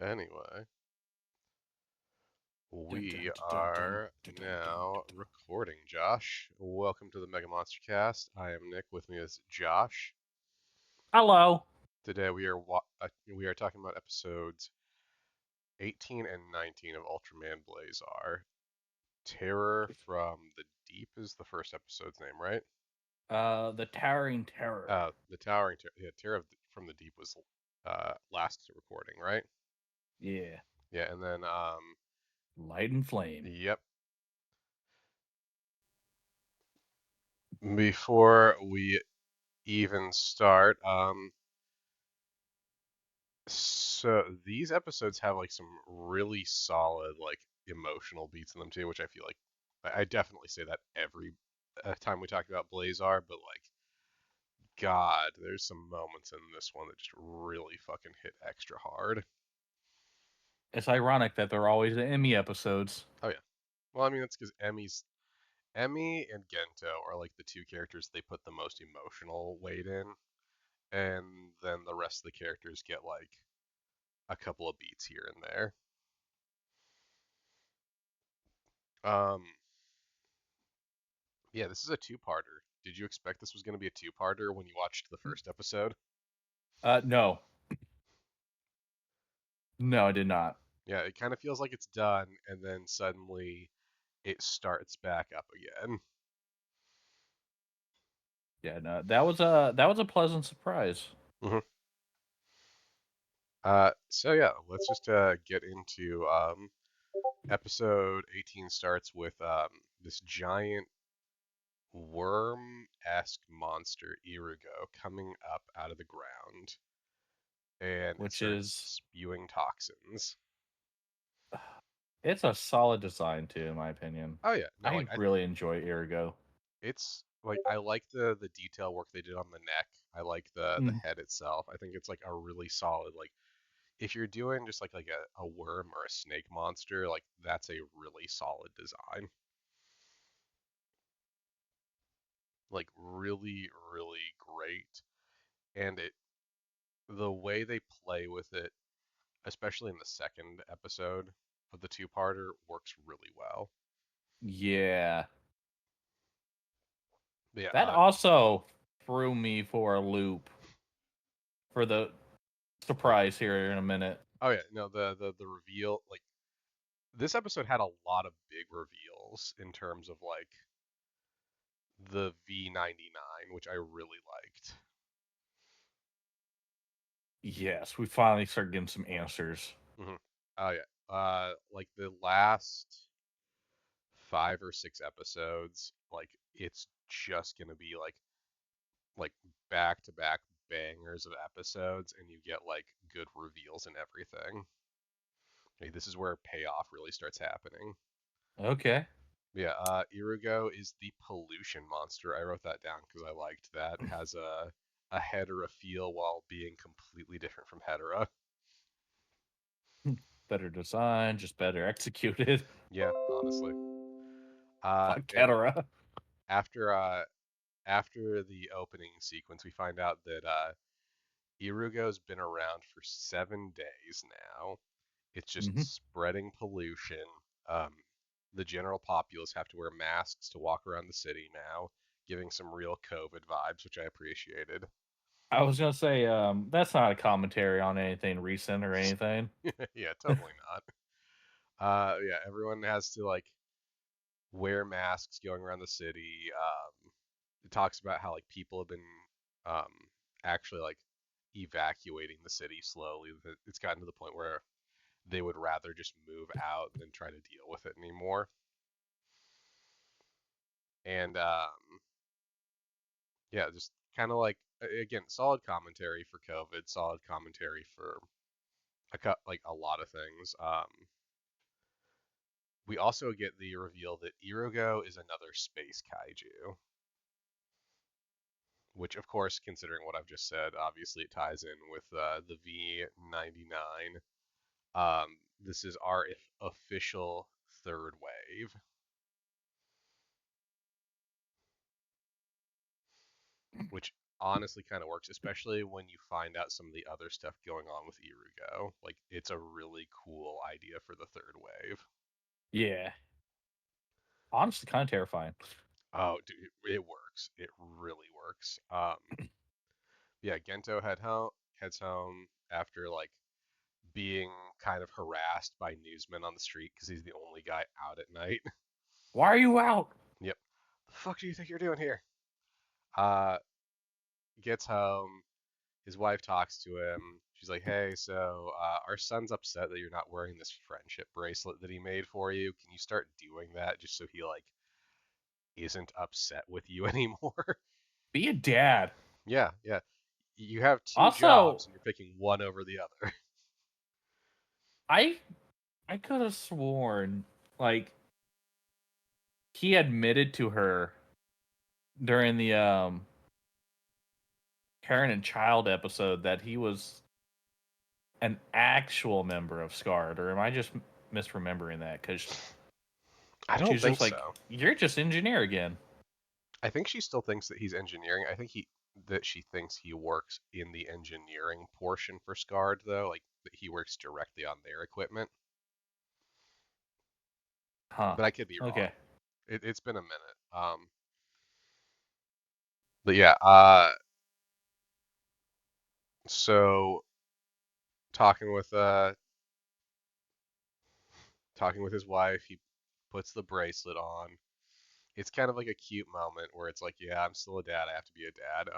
Anyway, Dun, dun, we dun, dun, are dun, dun, dun, now dun. recording, Josh. Welcome to the MegaMonsterCast. I am Nick. With me is Josh. Hello. Today we are talking about episodes 18 and 19 of Ultraman Blazar. Terror from the Deep is the first episode's name, right? The Towering Terror. The Towering Terror from the Deep was last recording, right? Yeah. Yeah, and then Light and Flame. yep. Before we even start, so these episodes have like some really solid like emotional beats in them too, which I feel like I definitely say that every time we talk about Blazar, but like God, there's some moments in this one that just really fucking hit extra hard. It's ironic that they're always the Emmy episodes. Oh yeah. Well, I mean that's because Emmy and Gento are like the two characters they put the most emotional weight in, and then the rest of the characters get like a couple of beats here and there. Um, Yeah, this is a two-parter. Did you expect this was going to be a two-parter when you watched the first episode? No. No, I did not. Yeah, it kind of feels like it's done, and then suddenly it starts back up again. Yeah, no. That was a pleasant surprise. hmm so yeah, let's just get into episode 18 starts with this giant worm-esque monster, Irigo, coming up out of the ground, and it Which starts is spewing toxins. it's a solid design too, in my opinion. Oh yeah, no, I really enjoy Irigo. it's like I like the detail work they did on the neck. I like the Mm. head itself. I think it's like a really solid like if you're doing just like a worm or a snake monster, like that's a really solid design. Like really, really great. And it the way they play with it, especially in the second episode of the two-parter, works really well. Yeah. But yeah, That also threw me for a loop for the like surprise here in a minute. oh yeah, no, the reveal like this episode had a lot of big reveals in terms of like the V99, which I really liked. Yes, we finally start getting some answers. hmm Oh yeah, like the last 5 or 6 episodes, like it's just gonna be like back to back bangers of episodes, and you get like good reveals and everything. Like, this is where payoff really starts happening. Okay. Yeah, Irigo is the pollution monster. I wrote that down because I liked that. Has a Hedera feel while being completely different from Hedera. Better design, just better executed. Yeah, honestly. Fuck And Ketera. after after the opening sequence, we find out that Irugo's been around for 7 days now. It's just Hmm. spreading pollution. Um, the general populace have to wear masks to walk around the city now, giving some real COVID vibes, which I appreciated. I was gonna say, that's not a commentary on anything recent or anything. Yeah, totally not. Yeah, everyone has to like wear masks going around the city. It talks about how like people have been um, actually like evacuating the city slowly. It's gotten to the point where they would rather just move out than try to deal with it anymore. And yeah, just kind of like again, solid commentary for COVID, solid commentary for like a lot of things. We also get the reveal that Irugo is another space kaiju, which of course, considering what I've just said, obviously it ties in with the V99. This is our official third wave, which honestly kind of works, especially when you find out some of the other stuff going on with Irugo. Like, it's a really cool idea for the third wave. Yeah. Honestly, kind of terrifying. Oh, dude, it works. It really works. Yeah, Gento heads home after like being kind of harassed by newsmen on the street because he's the only guy out at night. Why are you out? Yep. The fuck do you think you're doing here? Uh, Gets home. His wife talks to him. She's like, "Hey, so our son's upset that you're not wearing this friendship bracelet that he made for you. Can you start doing that just so he like isn't upset with you anymore?" Be a dad. Yeah, yeah. You have two Also, jobs and you're picking one over the other. I I could have sworn like he admitted to her during the Parent and Child episode that he was an actual member of SCARD, or am I just misremembering that? Because I don't she's think just like, so. "You're just engineer again." I think she still thinks that he's engineering. I think she thinks he works in the engineering portion for SCARD though, like that he works directly on their equipment. Huh. But I could be wrong. Okay. It's been a minute. But yeah, so talking with uh talking with his wife, he puts the bracelet on. It's kind of like a cute moment where it's like, yeah, I'm still a dad. I have to be a dad.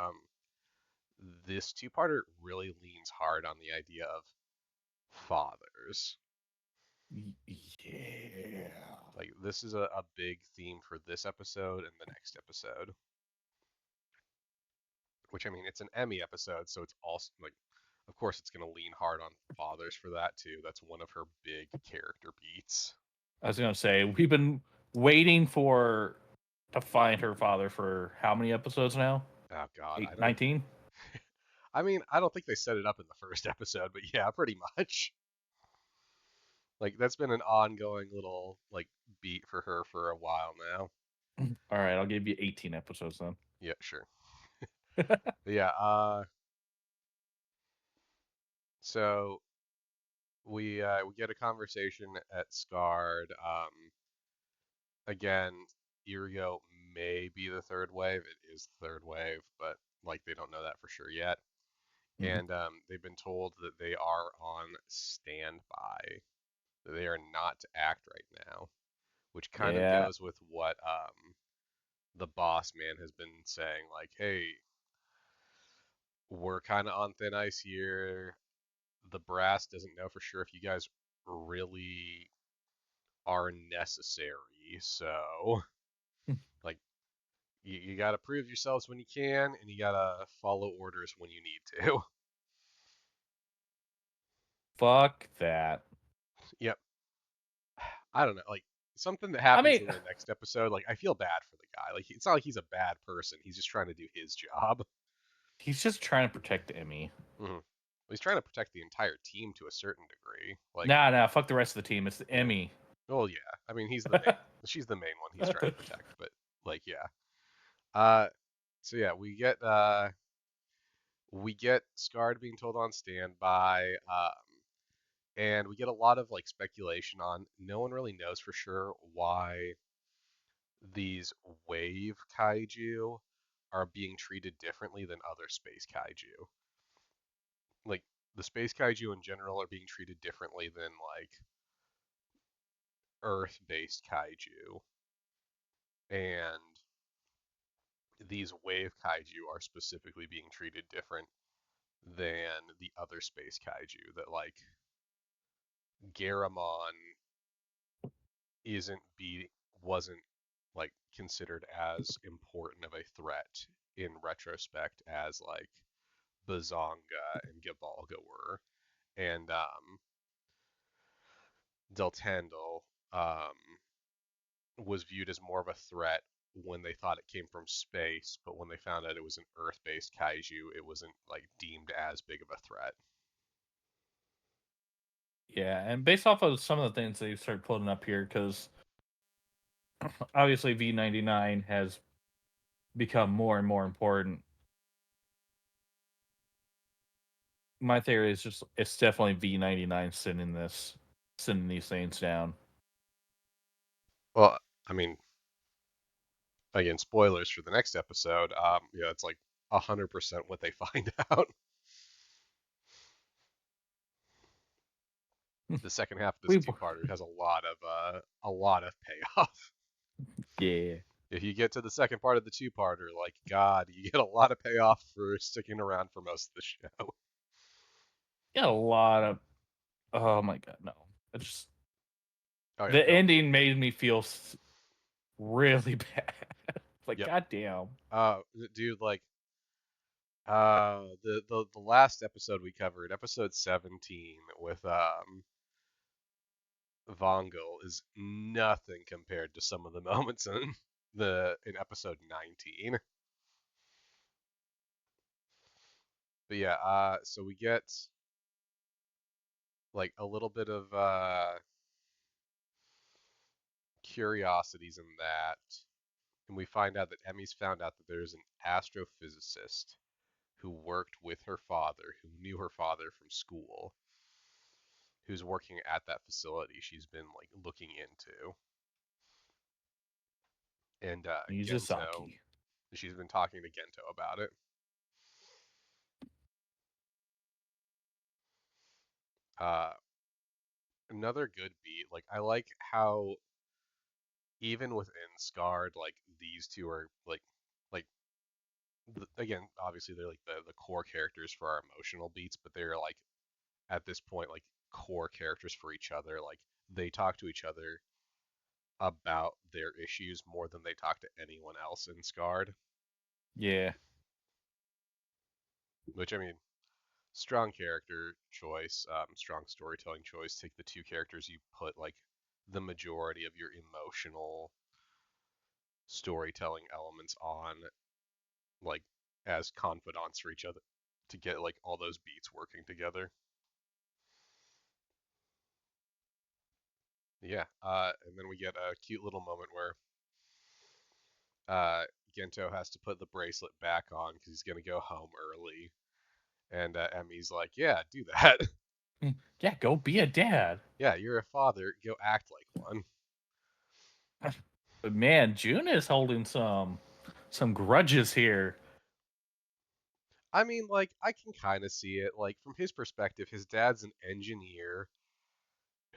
This two-parter really leans hard on the idea of fathers. Yeah. Like this is a big theme for this episode and the next episode. Which I mean, it's an Emmy episode, so it's also like, of course, it's gonna lean hard on fathers for that too. That's one of her big character beats. I was gonna say we've been waiting for to find her father for how many episodes now? Oh God, I Eight, don't. 19? I mean, I don't think they set it up in the first episode, but yeah, pretty much. Like that's been an ongoing little like beat for her for a while now. All right, I'll give you 18 episodes then. Yeah, sure. But yeah, so we get a conversation at Scarred. Again, Irio may be the third wave. It is the third wave, but like they don't know that for sure yet. Mhm. And they've been told that they are on standby. That they are not to act right now, which kind of Yeah. goes with what the boss man has been saying. Like, hey, we're kind of on thin ice here. The brass doesn't know for sure if you guys really are necessary. So, like, you got to prove yourselves when you can, and you got to follow orders when you need to. Fuck that. Yep. I don't know. Like, something that I happens mean, in the next episode, like, I feel bad for the guy. Like, it's not like he's a bad person. He's just trying to do his job. he's just trying to protect Emmy. Hmm. He's trying to protect the entire team to a certain degree. Like, Nah, fuck the rest of the team. It's the yeah. Emmy. Well, yeah. I mean, she's the main one he's trying to protect, but like, yeah. Uh, so yeah, we get Scarred being told on standby, and we get a lot of like speculation on. No one really knows for sure why these wave kaiju are being treated differently than other space kaiju. Like the space kaiju in general are being treated differently than like Earth-based kaiju, and these wave kaiju are specifically being treated different than the other space kaiju that like Garamon isn't be wasn't like considered as important of a threat in retrospect as like Bazonga and Gibalga were, and Deltandle was viewed as more of a threat when they thought it came from space, but when they found out it was an Earth-based kaiju, it wasn't like deemed as big of a threat. Yeah, and based off of some of the things they started putting up here, because obviously V99 has become more and more important. My theory is just it's definitely V99 sending these things down. Well, I mean, again, spoilers for the next episode. Yeah, it's like 100% what they find out. The second half of this We two-parter has a lot of payoff. yeah. If you get to the second part of the two-parter, like God, you get a lot of payoff for sticking around for most of the show. Got a lot of oh my god, no. It's just Oh yeah, the no, ending made me feel really bad. Like yep. goddamn. Dude, like, the last episode we covered, episode 17 with Vongel, is nothing compared to some of the moments in episode 19. But yeah, so we get like a little bit of curiosities in that, and we find out that Emmy's found out that there's an astrophysicist who worked with her father, who knew her father from school, who's working at that facility she's been like looking into. And Gento, Mizusaki. she's been talking to Gento about it. Uh, Another good beat. Like I like how even within Scarred, like these two are like again, obviously they're like the core characters for our emotional beats, but they're like at this point like core characters for each other. Like they talk to each other about their issues more than they talk to anyone else in Scarred. Yeah. Which I mean, strong character choice, strong storytelling choice. Take the two characters you put like the majority of your emotional storytelling elements on, like as confidants for each other to get like all those beats working together. Yeah, and then we get a cute little moment where uh, Gento has to put the bracelet back on because he's gonna go home early, and Emmy's like, "Yeah, do that. Yeah, go be a dad. Yeah, you're a father. Go act like one." But man, June is holding some grudges here. I mean, like, I can kind of see it. Like, from his perspective, his dad's an engineer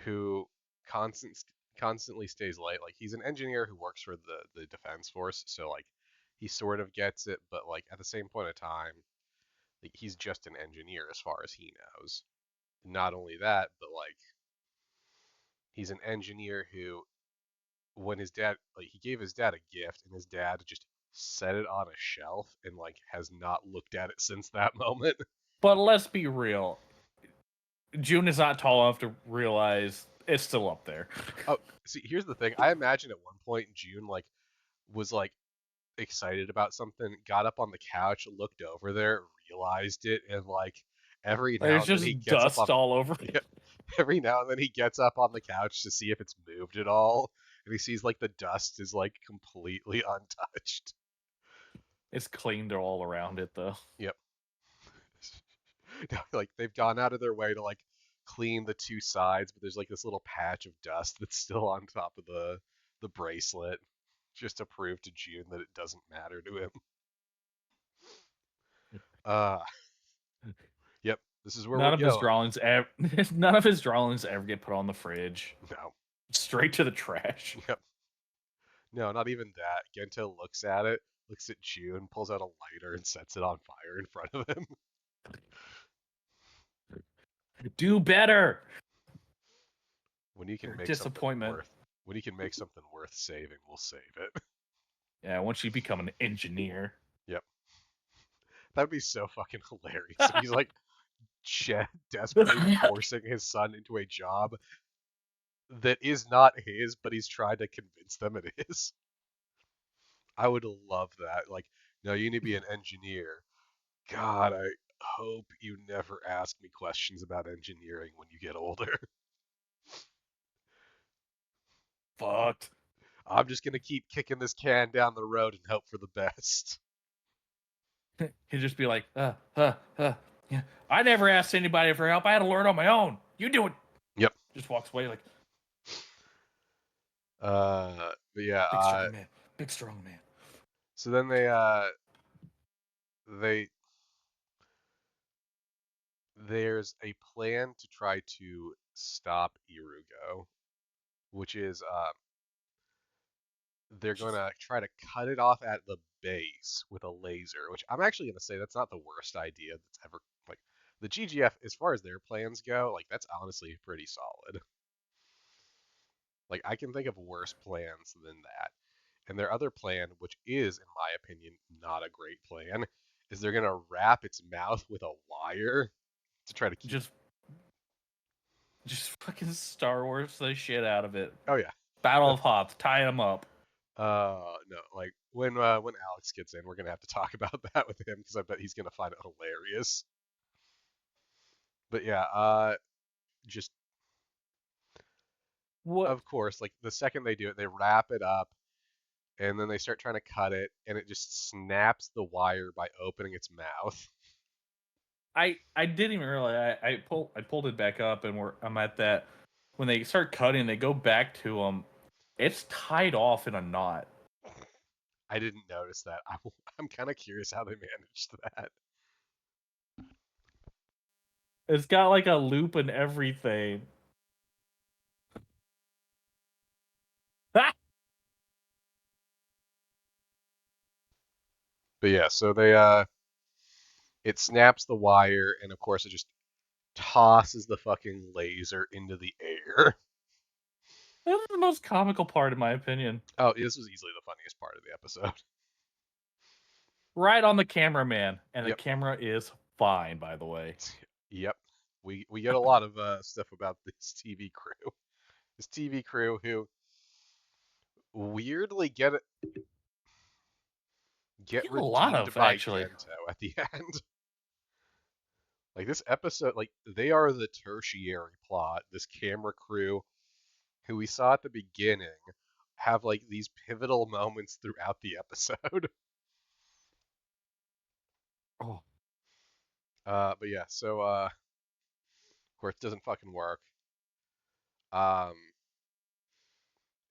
who constant constantly stays late. Like, he's an engineer who works for the defense force, so like, he sort of gets it. But like, at the same point of time, like, he's just an engineer as far as he knows. Not only that, but like, he's an engineer who, when his dad, like, he gave his dad a gift, and his dad just set it on a shelf and like has not looked at it since that moment. But let's be real. June is not tall enough to realize it's still up there. Oh, see, here's the thing. I imagine at one point June like was like excited about something, got up on the couch, looked over there, realized it, and like every now There's and then he just gets up dust on all over yeah, it. every now and then he gets up on the couch to see if it's moved at all, and he sees like the dust is like completely untouched. It's cleaned all around it though. Yep. Like they've gone out of their way to like clean the two sides, but there's like this little patch of dust that's still on top of the bracelet, just to prove to June that it doesn't matter to him. Uh, yep, this is where we're None of his going. drawings ever none of his drawings ever get put on the fridge. No, Straight to the trash. yep, no, not even that. Gento looks at it, looks at June, pulls out a lighter, and sets it on fire in front of him. Do better. When you can Your make something disappointment. worth, when you can make something worth saving, we'll save it. Yeah, once you become an engineer. Yep, that'd be so fucking hilarious if he's like desperately forcing his son into a job that is not his, but he's trying to convince them it is. I would love that. Like, no, you need to be an engineer. God, I hope you never ask me questions about engineering when you get older. Fucked. I'm just gonna keep kicking this can down the road and hope for the best. He'd just be like, Yeah, I never asked anybody for help. I had to learn on my own. You do it. Yep. Just walks away like But yeah, big strong man, big strong man. so then they there's a plan to try to stop Irugo, which is they're Just gonna try to cut it off at the base with a laser, which I'm actually gonna say that's not the worst idea that's ever like the GGF as far as their plans go, like that's honestly pretty solid. Like I can think of worse plans than that. And their other plan, which is in my opinion not a great plan, is they're gonna wrap its mouth with a wire to try to keep. just just fucking Star Wars the shit out of it. Oh yeah. Battle of Hoth, tie him up. No, like when Alex gets in, we're gonna have to talk about that with him because I bet he's gonna find it hilarious. But yeah, just What? of course, like the second they do it, they wrap it up and then they start trying to cut it, and it just snaps the wire by opening its mouth. I didn't even realize I pulled it back up and I'm at that when they start cutting, they go back to them. It's tied off in a knot. I didn't notice that. I'm kind of curious how they managed that. It's got like a loop and everything. Ah! But yeah, so they it snaps the wire, and of course it just tosses the fucking laser into the air. That's the most comical part, in my opinion. Oh, this was easily the funniest part of the episode. Right on the cameraman, and the Yep. camera is fine, by the way. Yep. We get a lot of stuff about this TV crew. This TV crew who weirdly We get get a lot redeemed of by actually. Gento at the end. Like this episode, like they are the tertiary plot. This camera crew who we saw at the beginning have like these pivotal moments throughout the episode. Oh, But yeah, so of course it doesn't fucking work. Um,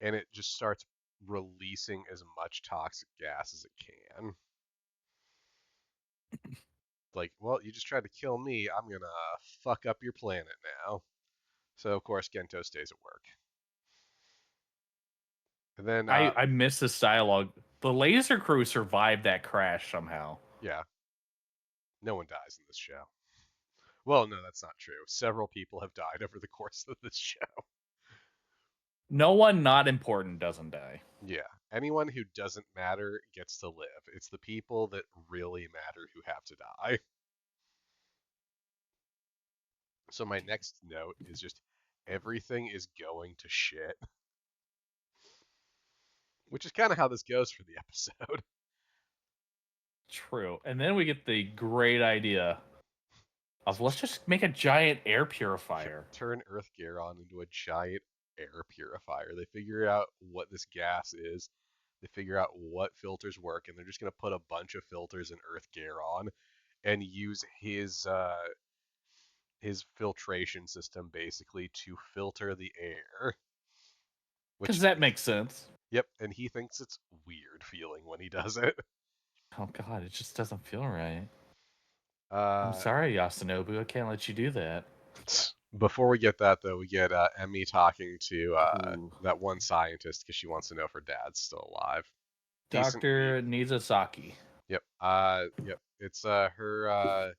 and it just starts releasing as much toxic gas as it can. Like, well, you just tried to kill me. I'm gonna fuck up your planet now. So of course Gento stays at work. And then I miss this dialogue. The laser crew survived that crash somehow. yeah, no one dies in this show. Well, no, that's not true. Several people have died over the course of this show. No one not important doesn't die. Yeah, anyone who doesn't matter gets to live. It's the people that really matter who have to die. So my next note is just everything is going to shit, which is kind of how this goes for the episode. True. And then we get the great idea of let's just make a giant air purifier. Turn Earth Garon into a giant air purifier. They figure out what this gas is. They figure out what filters work, and they're just gonna put a bunch of filters in Earth Garon and use his filtration system basically to filter the air. Because Which, that makes sense. yep, and he thinks it's weird feeling when he does it. Oh god, it just doesn't feel right. I'm Uh, sorry, Yasunobu. I can't let you do that. before we get that though, we get Emmy talking to Ooh. that one scientist because she wants to know if her dad's still alive. Decent read. Dr. Nizasaki. Yep. Yep. It's her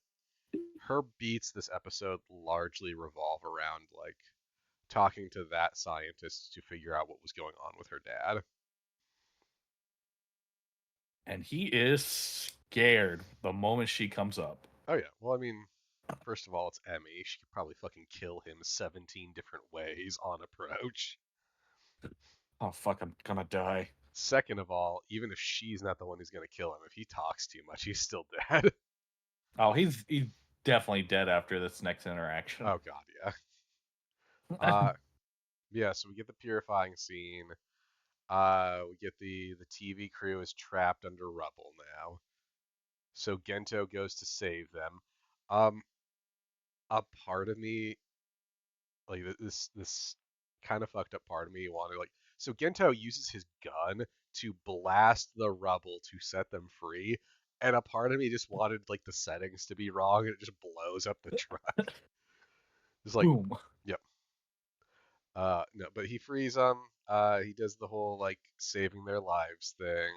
beats this episode largely revolve around like talking to that scientist to figure out what was going on with her dad. And he is scared the moment she comes up. Oh yeah. Well, I mean, first of all, it's Emmy. She could probably fucking kill him 17 different ways on approach. Oh fuck, I'm gonna die. Second of all, even if she's not the one who's gonna kill him, if he talks too much, he's still dead. Oh, he's definitely dead after this next interaction. Oh god, yeah. Uh, yeah. So we get the purifying scene. We get the TV crew is trapped under rubble now. So Gento goes to save them. Um, a part of me, like this kind of fucked up part of me wanted like so Gento uses his gun to blast the rubble to set them free, and a part of me just wanted like the settings to be wrong and it just blows up the truck. It's like, Boom. yep. No, but he frees them. He does the whole like saving their lives thing,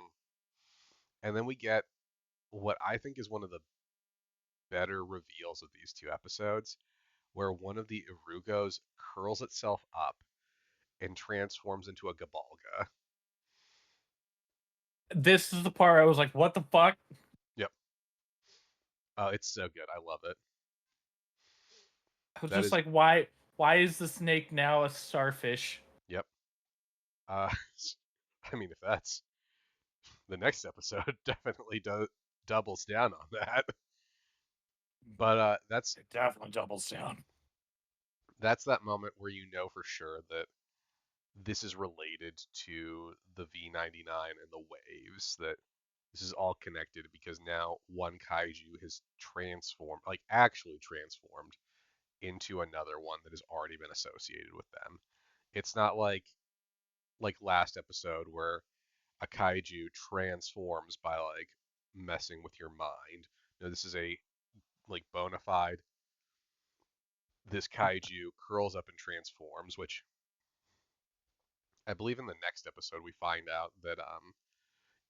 and then we get what I think is one of the better reveals of these two episodes, where one of the Irugos curls itself up and transforms into a Gabalga. This is the part I was like, what the fuck? Yep. It's so good. I love it. I was That just is, like, why is the snake now a starfish? yep. Uh, I mean, if that's the next episode, definitely doubles down on that. But It definitely doubles down. that's that moment where you know for sure that this is related to the V99 and the waves, that this is all connected because now one kaiju has transformed, like actually transformed into another one that has already been associated with them. It's not like last episode where a kaiju transforms by like messing with your mind. No, this is a like bona fide. This kaiju curls up and transforms, which I believe in the next episode we find out that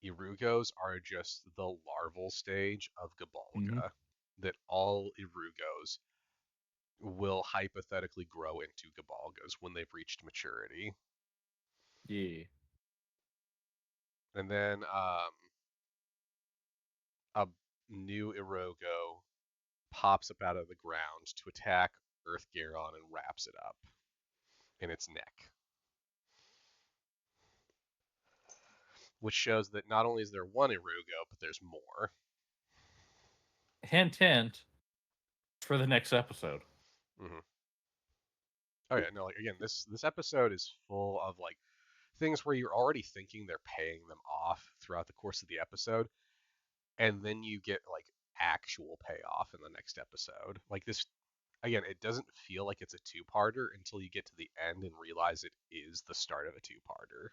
Irugos are just the larval stage of Mm-hmm. Gabalga. That all Irugos will hypothetically grow into Gabalgas when they've reached maturity. Yeah. And then a new Irogo pops up out of the ground to attack Earth Garon and wraps it up in its neck, which shows that not only is there one Irugo, but there's more. Hint, hint for the next episode. Hmm. Oh yeah, no, like again, this episode is full of like things where you're already thinking they're paying them off throughout the course of the episode, and then you get like actual payoff in the next episode. Like this, again, it doesn't feel like it's a two-parter until you get to the end and realize it is the start of a two-parter.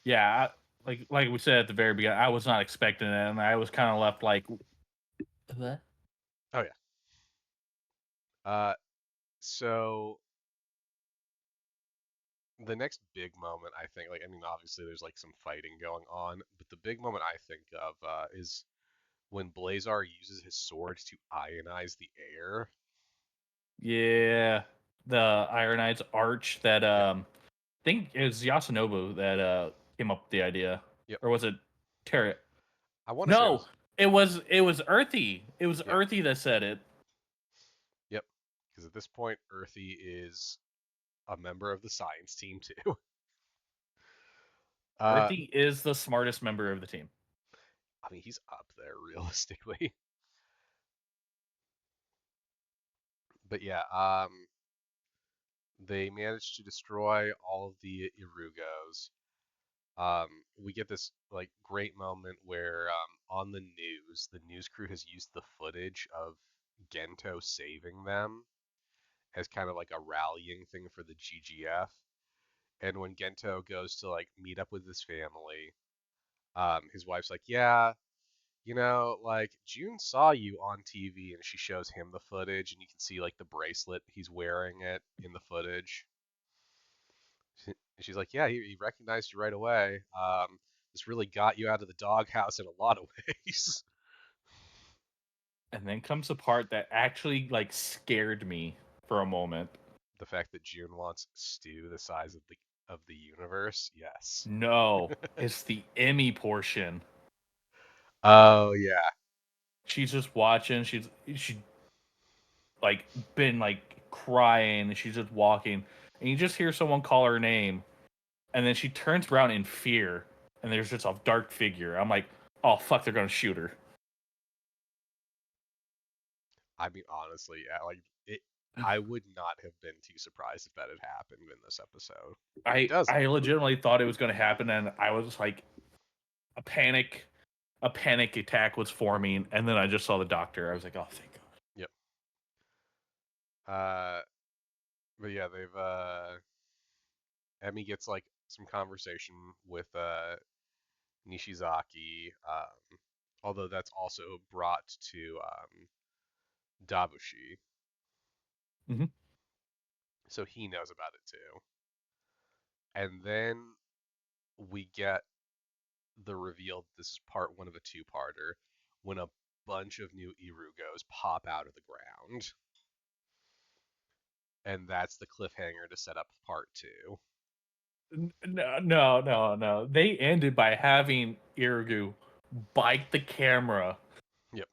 Yeah, like we said at the very beginning, I was not expecting it, and I was kind of left like, what? Oh yeah. So the next big moment, I think, like I mean, obviously there's like some fighting going on, but the big moment I think of is when Blazar uses his sword to ionize the air. Yeah, the Iron Knight's arch that Yep. I think it was Yasunobu that came up with the idea, Yep. or was it Terry? I want to say it No, was. it was Earthy. It was Yeah. Earthy that said it. Yep. Because at this point, Earthy is a member of the science team too. Uh, Earthy is the smartest member of the team. I mean, he's up there realistically. But yeah, they managed to destroy all of the Irugos. We get this like great moment where on the news crew has used the footage of Gento saving them as kind of like a rallying thing for the GGF. And when Gento goes to like meet up with his family, his wife's like, "Yeah, like June saw you on TV," and she shows him the footage, and you can see like the bracelet he's wearing it in the footage. She's like, "Yeah, he recognized you right away. This really got you out of the doghouse in a lot of ways." And then comes the part that actually like scared me for a moment. The fact that June wants stew the size of the universe, yes. No, it's the Emmy portion. Oh yeah, She's just watching. She like been like crying. And she's just walking, and you just hear someone call her name, and then she turns around in fear, and there's just a dark figure. I'm like, oh fuck, they're gonna shoot her. I mean honestly, yeah, like it. I would not have been too surprised if that had happened in this episode, but it doesn't. I legitimately thought it was gonna happen, and I was like, a panic a panic attack was forming, and then I just saw the doctor. I was like, oh thank god. Yep. Uh, but yeah, they've Emmy gets like some conversation with Nishizaki, although that's also brought to Dabushi, Hmm. so he knows about it too. And then we get the reveal that this is part one of a two-parter when a bunch of new Irugos pop out of the ground, and that's the cliffhanger to set up part two. No, no, no, no. They ended by having Irigu bite the camera. Yep.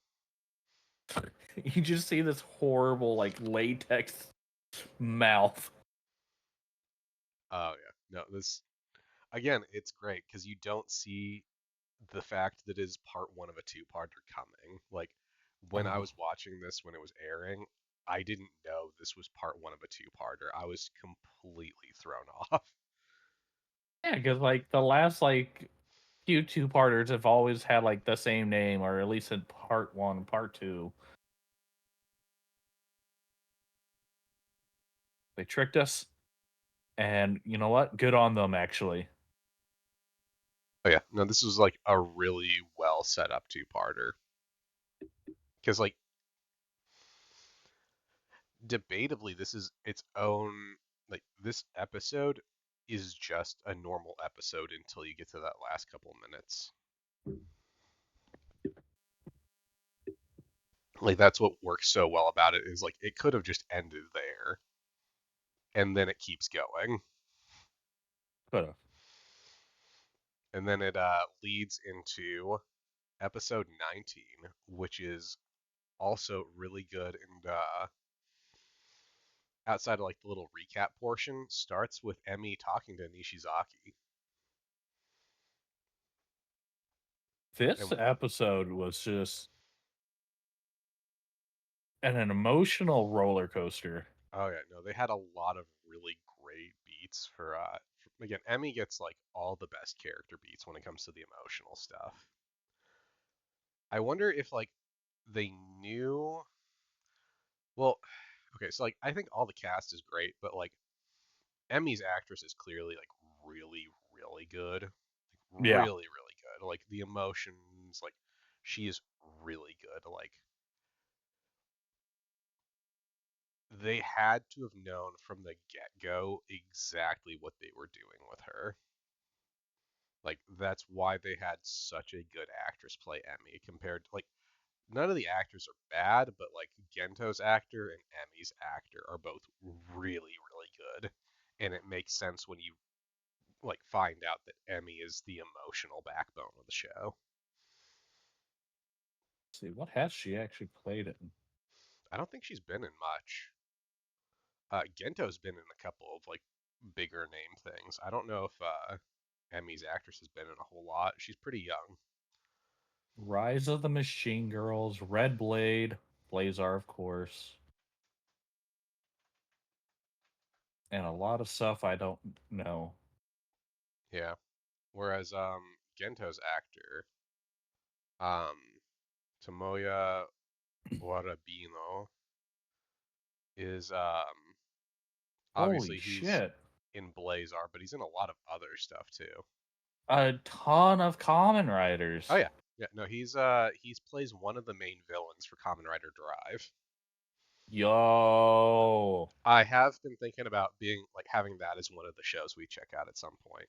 You just see this horrible, like, latex mouth. Oh yeah. No, this again, it's great because you don't see the fact that it is part one of a two-parter coming. Like when I Oh. was watching this when it was airing, I didn't know this was part one of a two-parter. I was completely thrown off. Yeah, because, like, the last, like, few two-parters have always had, like, the same name, or at least in part one, part two. They tricked us, and you know what? Good on them, actually. Oh yeah, no, this was like a really well set up two-parter because like debatably this is its own like this episode is just a normal episode until you get to that last couple minutes. Like that's what works so well about it is like it could have just ended there and then it keeps going. Could And then it leads into episode 19, which is also really good and outside of like the little recap portion, starts with Emmy talking to Nishizaki. This And episode was just an emotional roller coaster. oh yeah, no, they had a lot of really great beats again, Emmy gets like all the best character beats when it comes to the emotional stuff. I wonder if like they knew well, okay, so like I think all the cast is great, but like Emmy's actress is clearly like really, really good. Like Yeah. really, really good. Like the emotions, like she is really good. Like they had to have known from the get-go exactly what they were doing with her. Like that's why they had such a good actress play Emmy compared to like none of the actors are bad, but like Gento's actor and Emmy's actor are both really, really good. And it makes sense when you like find out that Emmy is the emotional backbone of the show. Let's see, what has she actually played in? I don't think she's been in much. Gento's been in a couple of like bigger name things. I don't know if Emmy's actress has been in a whole lot. She's pretty young. Rise of the Machine Girls, Red Blade, Blazar, of course, and a lot of stuff I don't know. Yeah. Whereas Gento's actor, um, Tomoya Warabino, is Holy obviously he's shit. in Blazar, but he's in a lot of other stuff too. A ton of Common Oh Riders. yeah. Yeah, no, he's plays one of the main villains for Kamen Rider Drive. Yo. I have been thinking about being like having that as one of the shows we check out at some point.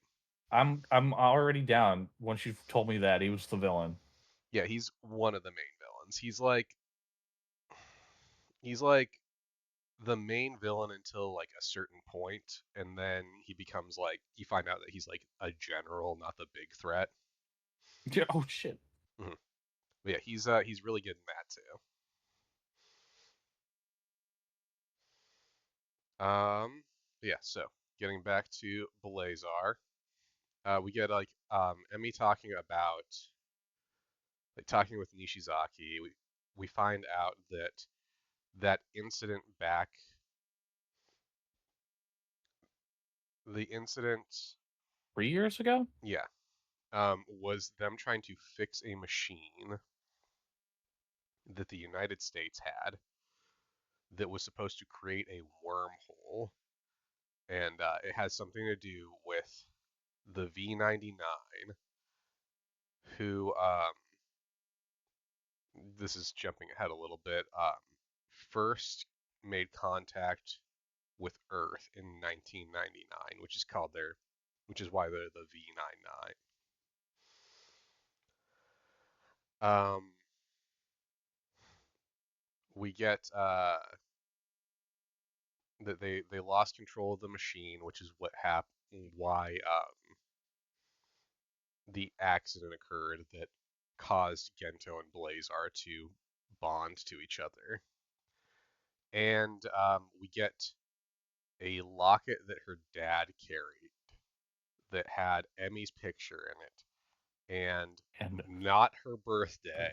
I'm already down once you've told me that he was the villain. Yeah, he's one of the main villains. He's like the main villain until like a certain point, and then he becomes like you find out that he's like a general, not the big threat. Yeah, oh shit. Mhm. But yeah, he's really good in that too. Yeah, so getting back to Blazar, we get like Emmy talking about like talking with Nishizaki. We find out that that incident back the incident, 3 years ago? yeah, was them trying to fix a machine that the United States had that was supposed to create a wormhole, and it has something to do with the V99, who this is jumping ahead a little bit, first made contact with Earth in 1999, which is why they're the V99. We get that they lost control of the machine, which is what happened, why the accident occurred that caused Gento and Blazar to bond to each other. And we get a locket that her dad carried that had Emmy's picture in it, and And not her birthday,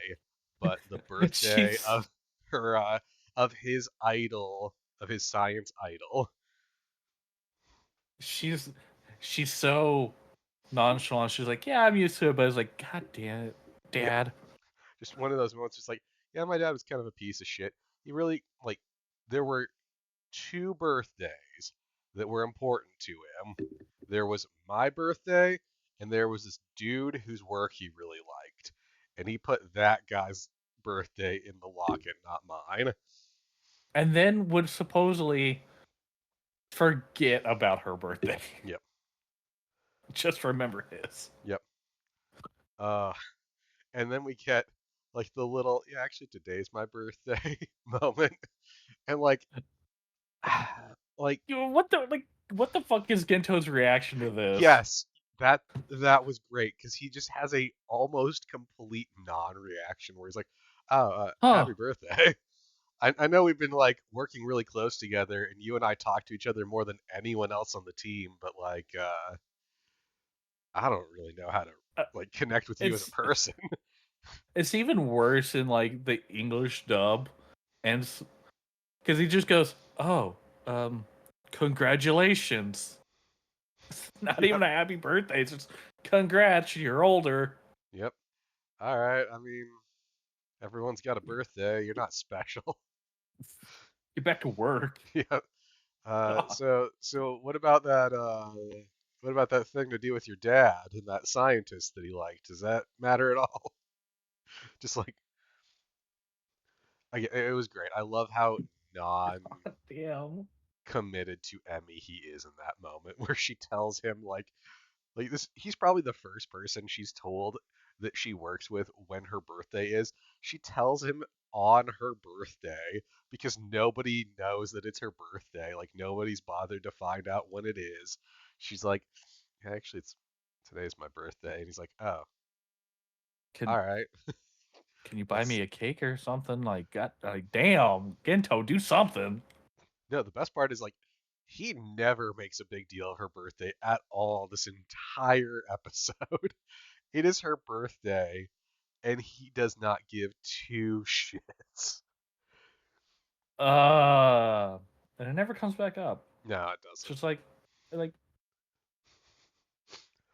but the birthday she's of her of his idol, of his science idol. she's she's so nonchalant. She's like, yeah, I'm used to it, but it's like, God damn it, Yeah, Dad. just one of those moments. Just like, yeah, my dad was kind of a piece of shit. He really like. There were two birthdays that were important to him. There was my birthday, and there was this dude whose work he really liked, and he put that guy's birthday in the locket, not mine. And then would supposedly forget about her birthday. Yep, Just remember his. yep. Uh, and then we get like the little, yeah, actually today's my birthday moment, and like You know, what the fuck is Gento's reaction to this? yes, that was great because he just has a almost complete non-reaction where he's like, "Oh, Huh. happy birthday." I know we've been like working really close together, and you and I talk to each other more than anyone else on the team, but like, I don't really know how to Uh, like connect with you as a it's person. it's even worse in like the English dub, and because he just goes, "Oh, um, congratulations." It's not Yep, even a happy birthday. It's just congrats, you're older. yep. All right. I mean, everyone's got a birthday. You're not special. Get back to work. Yep. God. So what about that? What about that thing to do with your dad and that scientist that he liked? Does that matter at all? Just like, it was great. I love how Damn. non-committed to Emmy he is in that moment, where she tells him like this. He's probably the first person she's told that she works with when her birthday is. She tells him on her birthday because nobody knows that it's her birthday. Like nobody's bothered to find out when it is. She's like, "Yeah, actually, it's today's my birthday," and he's like, "Oh, Can all right." can you buy That's me a cake or something? Like, God, like, damn, Gento, do something. no. The best part is like he never makes a big deal of her birthday at all this entire episode. It is her birthday, and he does not give two shits. Uh, and it never comes back up. No, it It's doesn't. just like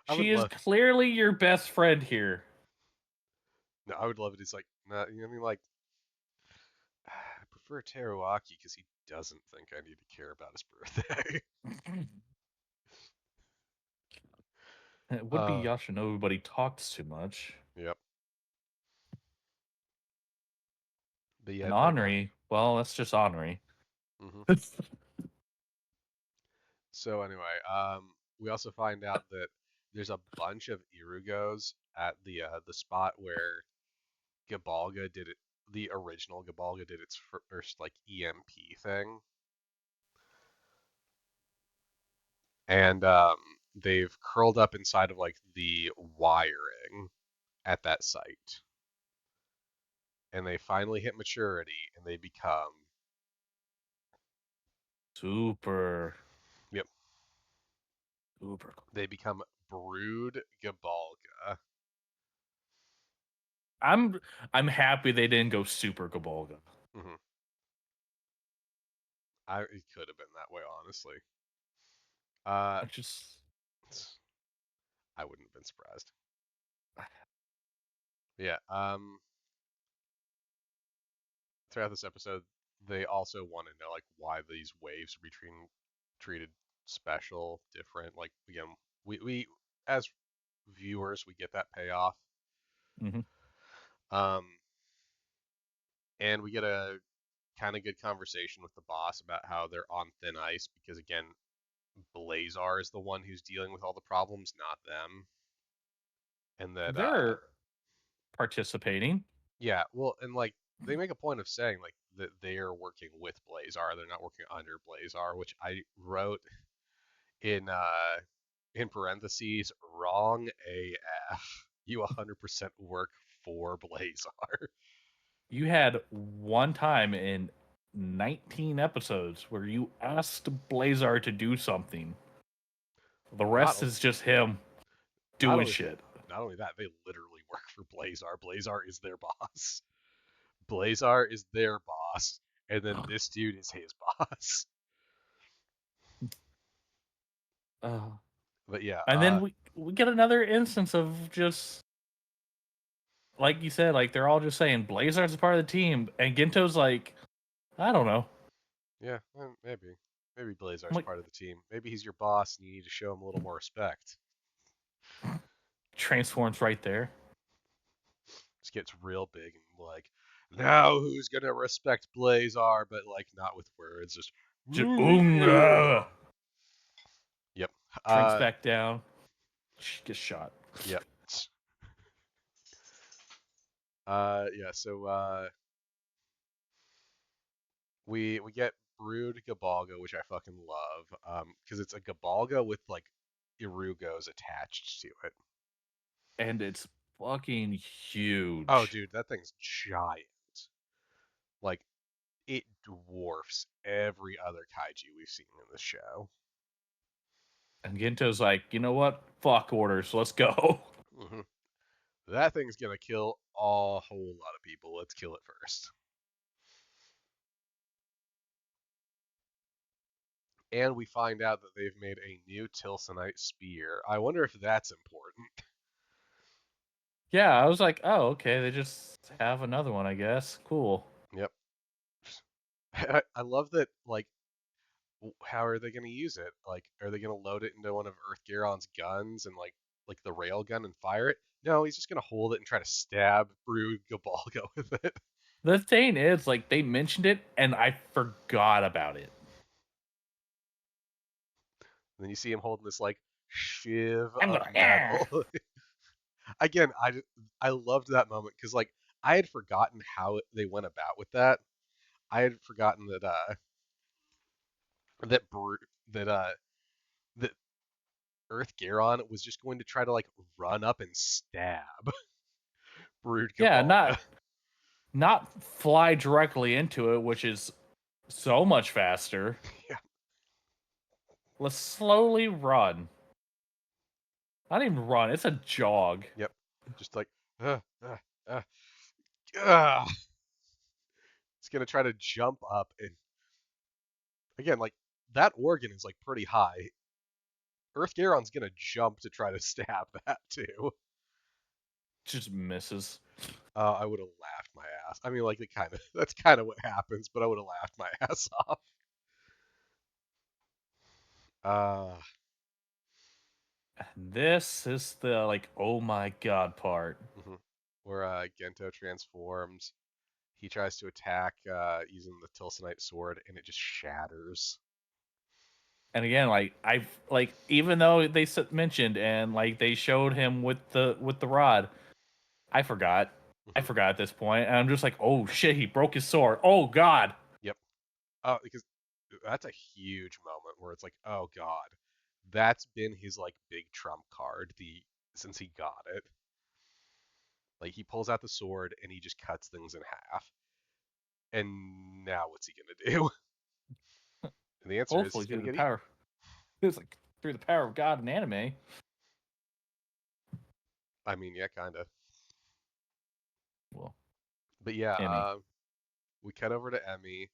I would she is love. clearly your best friend here. No, I would love it. He's like, nah, you know what I mean? Like, I prefer Teruaki because he doesn't think I need to care about his birthday. It would be uh, Yashinobu, but he talks too much. yep. But yeah, And then Henri, well, that's just Henri. mhm. So anyway, we also find out that there's a bunch of Irugos at the spot where Gabalga did it. The original Gabalga did its first like EMP thing, and they've curled up inside of like the wiring at that site, and they finally hit maturity, and they become Super, yep, super. they become Brood Gabalga. I'm I'm happy they didn't go super Gabolga. Hmm. It could have been that way, honestly. Uh, I just I wouldn't have been surprised. Yeah. Throughout this episode, they also want to know like why these waves are being treated special, different. Like again, we as viewers we get that payoff, Hmm. um, and we get a kind of good conversation with the boss about how they're on thin ice because again, Blazar is the one who's dealing with all the problems, not them, and that They're participating. yeah, well, and like they make a point of saying like that they're working with Blazar, they're not working under Blazar, which I wrote in parentheses, wrong AF. You 100% work for Blazar. You had one time in 19 episodes where you asked Blazar to do something. The not rest is just him not doing only shit. not only that, they literally work for Blazar. Blazar is their boss. Blazar is their boss, and then this dude is his boss. Uh, But yeah, and then we get another instance of just like you said, like they're all just saying Blazar's a part of the team, and Ginto's like, I don't know. yeah, maybe I'm Blazar's like, part of the team. Maybe he's your boss, and you need to show him a little more respect. transforms right there. Just gets real big and like, now who's gonna respect Blazar? But like not with words, just Just yep. shrinks Uh, back down, gets shot. yep. Yeah. So we get brewed Gabalga, which I fucking love, because it's a Gabalga with like Irugos attached to it. And it's fucking Oh, huge. dude, that thing's giant. Like it dwarfs every other kaiju we've seen in the show. And Ginto's like, you know what? Fuck orders. Let's go. Hmm. That thing's gonna kill a whole lot of people. Let's kill it first. And we find out that they've made a new Tilsonite spear. I wonder if that's important. Yeah, I was like, oh, okay. They just have another one, I guess. Cool. Yep. I love that. Like, how are they gonna use it? Like, are they gonna load it into one of Earth Garon's guns and like the rail gun and fire it? No, he's just gonna hold it and try to stab Brood Gabalga with it. The thing is, like, they mentioned it and I forgot about it. And then you see him holding this like shiv I'm of gonna, yeah. metal. Again, I loved that moment because like I had forgotten how they went about with that. I had forgotten that that Bru- that Earth Garon was just going to try to like run up and stab Brood Yeah, Gabalga. not fly directly into it, which is so much faster. Yeah. Let's slowly run. Not even run, it's a jog. Yep. Just like uh, uh, uh, uh. It's gonna try to jump up and again like that organ is like pretty high. Earth Garon's gonna jump to try to stab that too. Just misses. I would have laughed my ass. I mean, like it kind of that's kind of what happens, but I would have laughed my ass off. Uh, This is the, like, oh my god part. mhm. Where Gento transforms, he tries to attack using the Tilsonite sword, and it just shatters. And again, like, I've, like, even though they mentioned and, like, they showed him with the rod, I forgot. I Mhm. forgot at this point, and I'm just like, oh shit, he broke his sword. Oh god. Yep. Because that's a huge moment where it's like, oh god, that's been his like big trump card the since he got it. Like he pulls out the sword and he just cuts things in half. And now what's he gonna do? And the answer is Hopefully he's through gonna the get eaten. power. It's like through the power of God in anime. I mean, yeah, kind of. Well, But yeah, Emmy. we cut over to Emmy.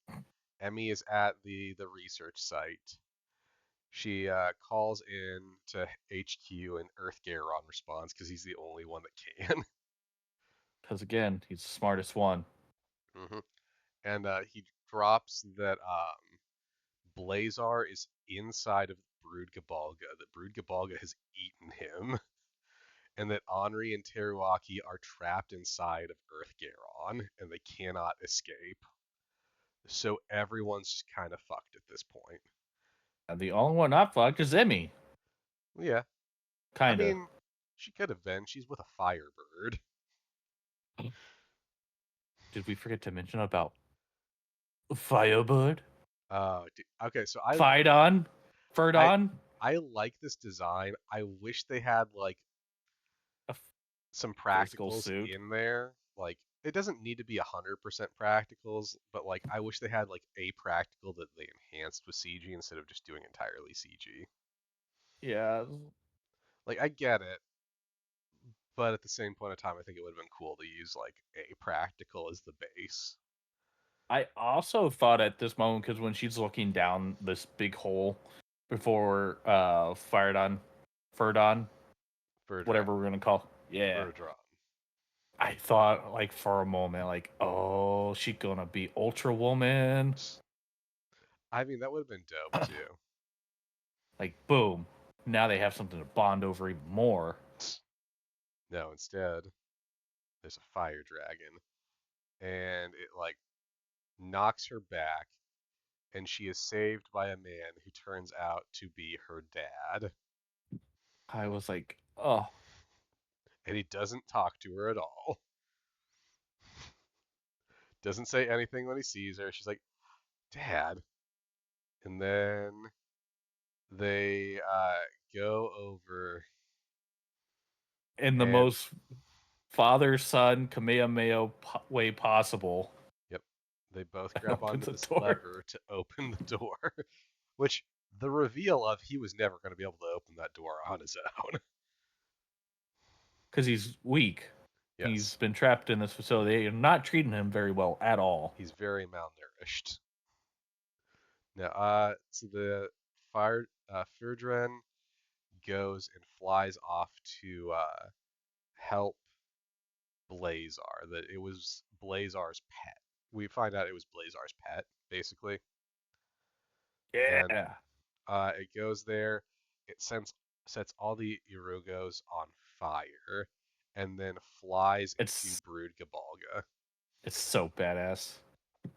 Emmy is at the research site. She calls in to HQ and Earth Garon responds because he's the only one that can. Because again, he's the smartest one. Hmm. And he drops that Blazar is inside of Brood Gabalga, that Brood Gabalga has eaten him, and that Henri and Teruaki are trapped inside of Earth Garon, and they cannot escape. So everyone's just kind of fucked at this point. And the only one not fucked is Emmy. Yeah, I Kinda. mean, she could have been. She's with a Firebird. Did we forget to mention about Firebird? Okay, so Fidon? I Ferdon? I like this design. I wish they had like A some physical practicals suit. in there. Like it doesn't need to be 100% practicals, but like I wish they had like a practical that they enhanced with CG instead of just doing entirely CG. Yeah. Like I get it, but at the same point in time, I think it would have been cool to use like a practical as the base. I also thought at this moment, because when she's looking down this big hole before Ferdon, whatever Verdran. we're gonna call, yeah, Verdron. I thought like for a moment, like, oh, she gonna be Ultra Woman, I mean, that would have been dope too. like boom, now they have something to bond over even more. No, instead, there's a fire dragon, and it like knocks her back, and she is saved by a man who turns out to be her dad, I was like, oh, and he doesn't talk to her at all. Doesn't say anything when he sees her. She's like, "Dad," and then they go over in the and most father son Kamehameha way possible, yep, they both and grab opens onto the this door lever to open the door, which the reveal of he was never going to be able to open that door on his own. because he's weak. He's Yes, been trapped in this facility and not treating him very well at all. he's very malnourished. Now, so the Ferdren goes and flies off to help Blazar. That it was Blazar's pet. We find out it was Blazar's pet, basically, and Yeah. it goes there. It sets all the Irugos on fire, and then flies into It's Brood Gabalga. it's so badass.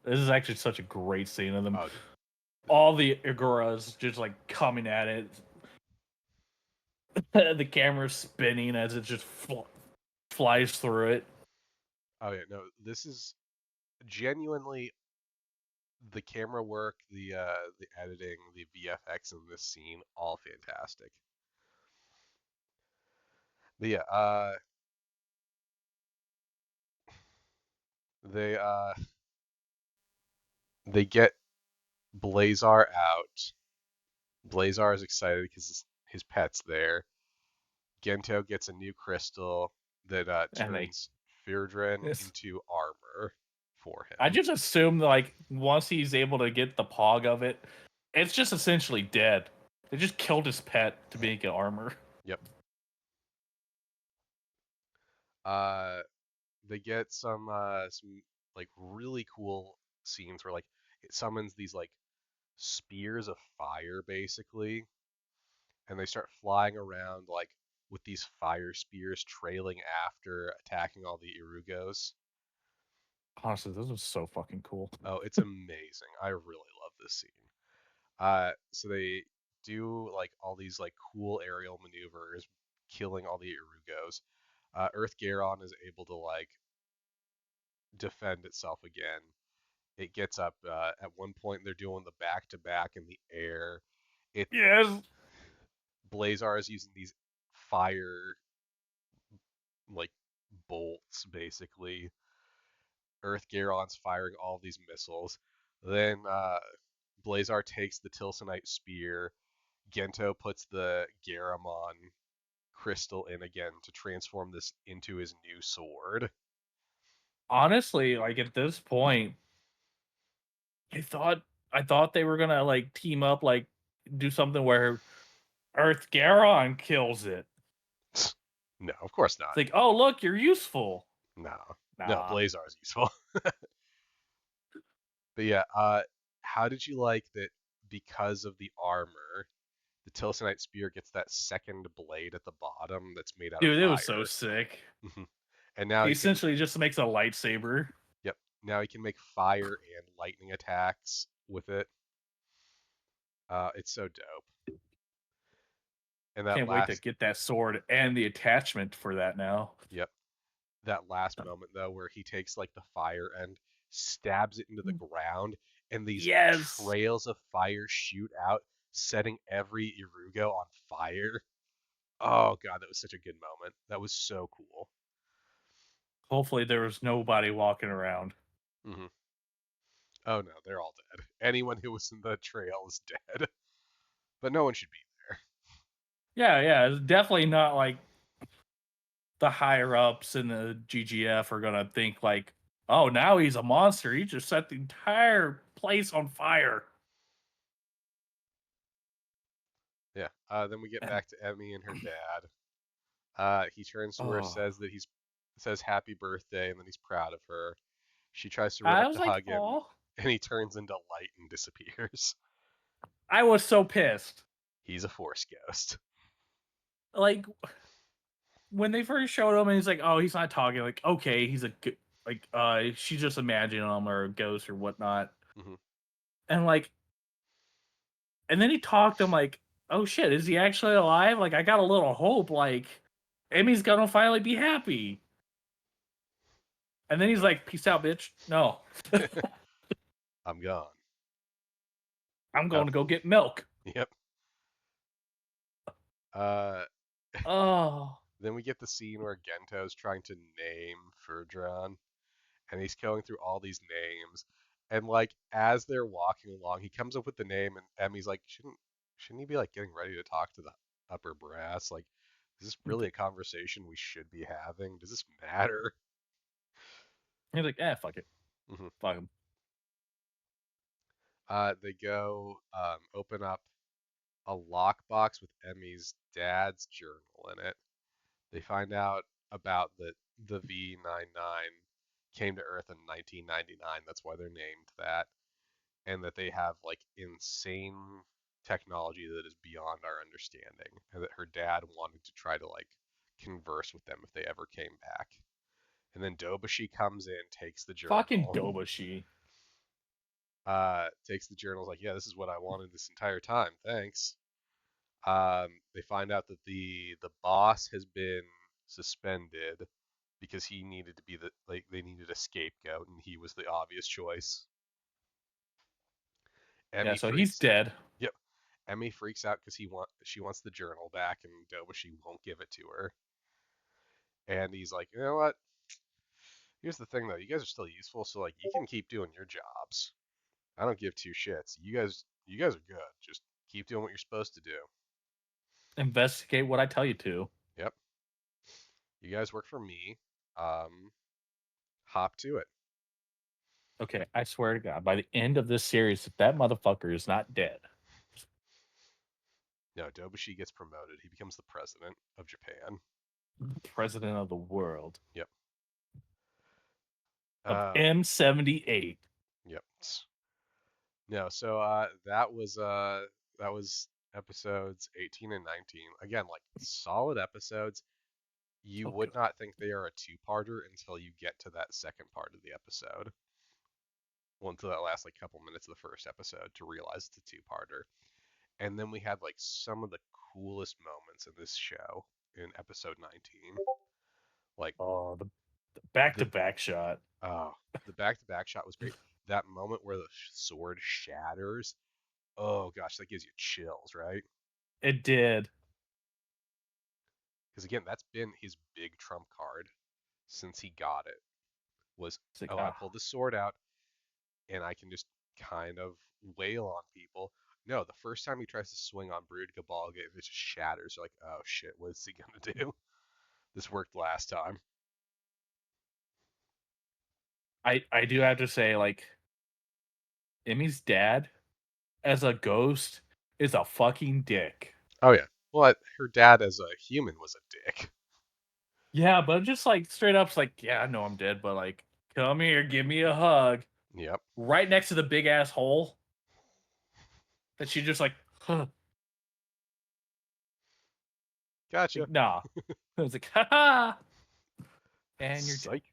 This is actually such a great scene of them. Oh, dude. All the Iguras just like coming at it. The camera's spinning as it just flies through it. Oh yeah, no, this is genuinely the camera work, the editing, the VFX in this scene, all fantastic. But yeah, they uh they get Blazar out. Blazar is excited because his pet's there. Gento gets a new crystal that And they turns Firdren yes. into armor for I him. just assume like once he's able to get the pog of it, it's just essentially dead. They just killed his pet to make it armor. Yep. Uh, they get some like really cool scenes where like it summons these like spears of fire basically, and they start flying around like with these fire spears trailing after attacking all the Irugos. Honestly, this was so fucking cool. Oh, it's amazing. I really love this scene. So they do like all these like cool aerial maneuvers, killing all the Irugos. Earth Garon is able to like defend itself again. It gets up. At one point, they're doing the back to back in the air. It Yes. Blazar is using these fire like bolts basically. Earth Garon's firing all these missiles. Then Blazar takes the Tilsonite spear. Gento puts the Garamon crystal in again to transform this into his new sword. Honestly, like at this point, I thought I thought they were gonna like team up, like do something where Earth Garon kills it. No, of course It's not. like, oh look, you're useful. No, no, Nah. Blazar's useful. But yeah, how did you like that because of the armor, the Tilsonite spear gets that second blade at the bottom that's made out of Dude, it was so fire? sick. And now He he can, essentially just makes a lightsaber. yep, now he can make fire and lightning attacks with it. It's so dope. And that Can't wait to last, get that sword and the attachment for that now. yep, that last moment though, where he takes like the fire and stabs it into the ground, and these Yes. trails of fire shoot out, setting every Irugo on fire. Oh god, that was such a good moment. That was so cool. Hopefully there was nobody walking around. Hmm. Oh no, they're all dead. Anyone who was in the trail is dead, but no one should be there. Yeah, yeah. It's definitely not like the higher ups in the GGF are gonna think like, oh, now he's a monster. He just set the entire place on fire. Yeah. Then we get And back to Emmy and her dad. He turns to her, oh, says happy birthday, and then he's proud of her. She tries to run I up was to like, hug him, oh, and he turns into light and disappears. I was so pissed. He's a force ghost. Like when they first showed him, and he's like, oh, he's not talking. Like, okay, he's a like, she's just imagining him or a ghost or whatnot. Hmm. And like, and then he talked. I'm like, oh shit, is he actually alive? Like, I got a little hope. Like, Amy's gonna finally be happy. And then he's Nope. like, peace out, bitch. No, I'm gone. I'm Oh, going to go get milk. yep. Uh, Oh, then we get the scene where Gento's trying to name Ferdron, and he's going through all these names, and like as they're walking along, he comes up with the name, and Emmy's like, shouldn't he be like getting ready to talk to the upper brass? Like, is this really a conversation we should be having? Does this matter? he's like, fuck it, Hmm. fuck him. They go open up a lockbox with Emmy's dad's journal in it. They find out about the V99 came to Earth in 1999. That's why they're named that, and that they have like insane technology that is beyond our understanding, and that her dad wanted to try to like converse with them if they ever came back. And then Dobushi comes in, takes the Fucking journal, Dobushi. takes the journal, is like, yeah, this is what I wanted this entire time. Thanks. They find out that the boss has been suspended because he needed to be the like they needed a scapegoat, and he was the obvious choice. Yeah, Emmy so he's freaks. dead. Yep. Emmy freaks out because she wants the journal back, and Dobushi won't give it to her. And he's like, you know what? Here's the thing though, you guys are still useful, so like you can keep doing your jobs. I don't give two shits. You guys are good. Just keep doing what you're supposed to do. Investigate what I tell you to. Yep. You guys work for me. Um, hop to it. Okay, I swear to God, by the end of this series, if that motherfucker is not dead, No, Dobushi gets promoted. He becomes the president of Japan. president of the world Yep. of Uh, M78. yep. No, so that was episodes 18 and 19. Again, like solid episodes. You So would good. not think they are a two-parter until you get to that second part of the episode. Well, until that last like couple minutes of the first episode to realize it's a two-parter. And then we had like some of the coolest moments in this show in episode 19. Like Oh, the back to the back shot. oh, the back-to-back shot was great. That moment where the sword shatters. Oh gosh, that gives you chills, right? It did. Because again, that's been his big trump card since he got it. Was, It's like, oh, I pulled the sword out and I can just kind of wail on people. No, the first time he tries to swing on Brood Gabalga, it just shatters. You're like, oh shit, what is he gonna do? This worked last time. I do have to say, like, Emmy's dad as a ghost is a fucking dick. Oh yeah. Well, her dad as a human was a dick. Yeah, but just like straight up's like, yeah, I know I'm dead, but like, come here, give me a hug. Yep. right next to the big ass hole that she just like, huh, Gotcha. like nah. I was like, ha ha, and you're dead. Psych.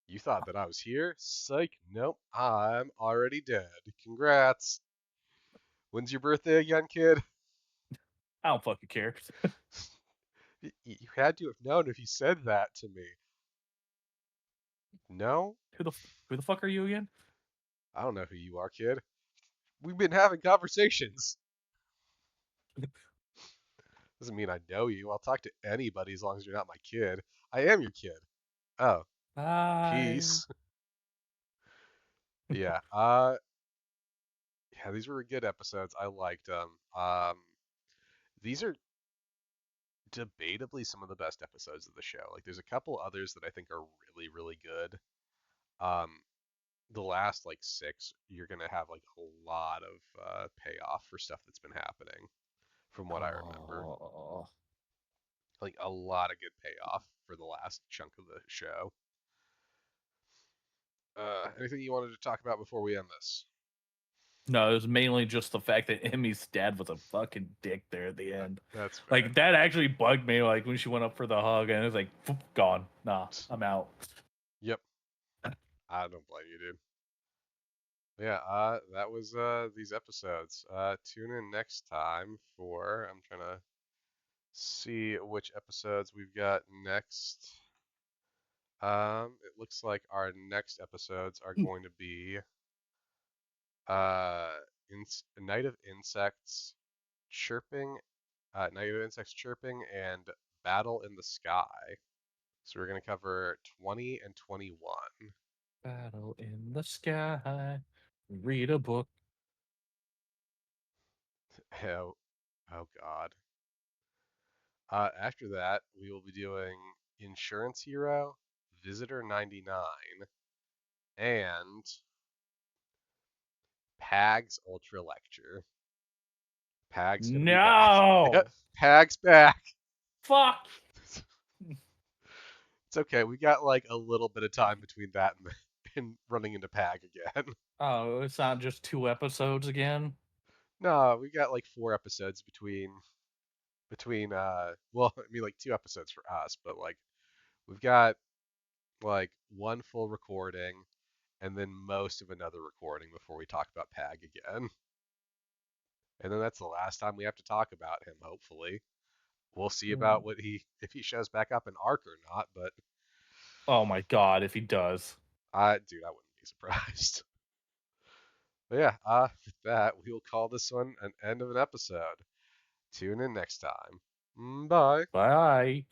You thought that I was here? Psych. Nope. I'm already dead. Congrats. When's your birthday again, kid? I don't fucking care. You had to have known if you said that to me. No? Who the fuck are you again? I don't know who you are, kid. We've been having conversations. Doesn't mean I know you. I'll talk to anybody as long as you're not my kid. I am your kid. Oh, Bye. peace. Yeah. Yeah, these were good episodes. I liked them. These are debatably some of the best episodes of the show. Like, there's a couple others that I think are really, really good. Um, the last like six, you're gonna have like a lot of payoff for stuff that's been happening, from what I remember. Oh. Like a lot of good payoff for the last chunk of the show. Anything you wanted to talk about before we end this? No, it was mainly just the fact that Emmy's dad was a fucking dick there at the end. That's fair. Like that actually bugged me. Like when she went up for the hug and it was like, "Phoop, gone. Nah, I'm out. Yep, I don't blame you, dude. Yeah, that was these episodes. Tune in next time for I'm trying to see which episodes we've got next. It looks like our next episodes are going to be uh, Night of Insects chirping, Night of Insects chirping, and Battle in the Sky. So we're gonna cover 20 and 21. Battle in the sky. Read a book. Oh, oh God. After that, we will be doing Insurance Hero, Visitor 99, and Pag's Ultra Lecture. Pag's gonna be back. Yeah, No. Pag's back. Fuck. It's okay. We got like a little bit of time between that and running into Pag again. Oh, it's not just 2 episodes again. No, we got like 4 episodes well, I mean like 2 episodes for us, but like we've got like one full recording and then most of another recording before we talk about Pag again. And then that's the last time we have to talk about him, hopefully. We'll see about what he if he shows back up in Arc or not, but Oh my god, if he does. I wouldn't be surprised. But yeah, with that, we will call this one an end of an episode. Tune in next time. Bye. Bye.